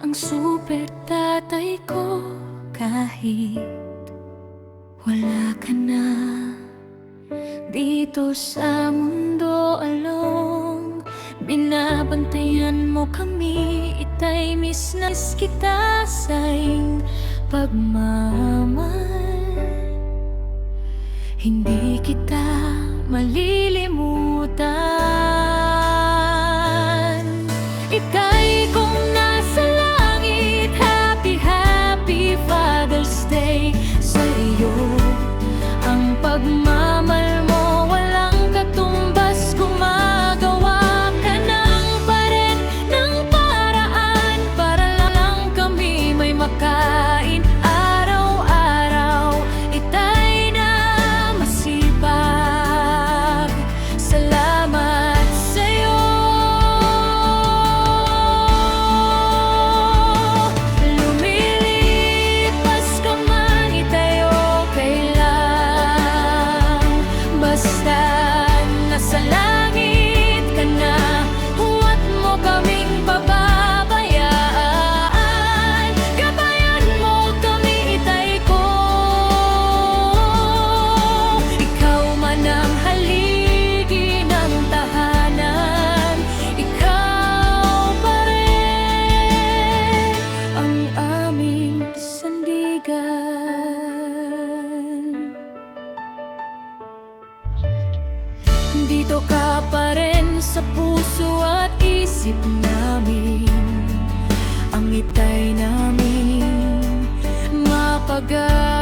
ang super tatay ko. Kahit wala ka na dito sa mundo alone, binabantayan mo kami. Itay miss na miss kita sa iyong pagmamahal. Hindi kita malilimutan. Ika'y kung nasa langit, happy, happy Father's Day sa iyo. Ang pagmamahal mo walang katumbas, gumagawa ka ng pared ng paraan para lang kami may makain araw-araw. Itay na masipag, salamat sa'yo. Lumilipas ka man, itay okay lang, basta nasa langit ka na. Huwag mo kaming pababayaan, gabayan mo kami, itay ko. Ikaw man ang haligi ng tahanan, ikaw pa rin ang aming sandigan. Dito ka pa rin sa puso at isip namin, ang itay namin mapagay.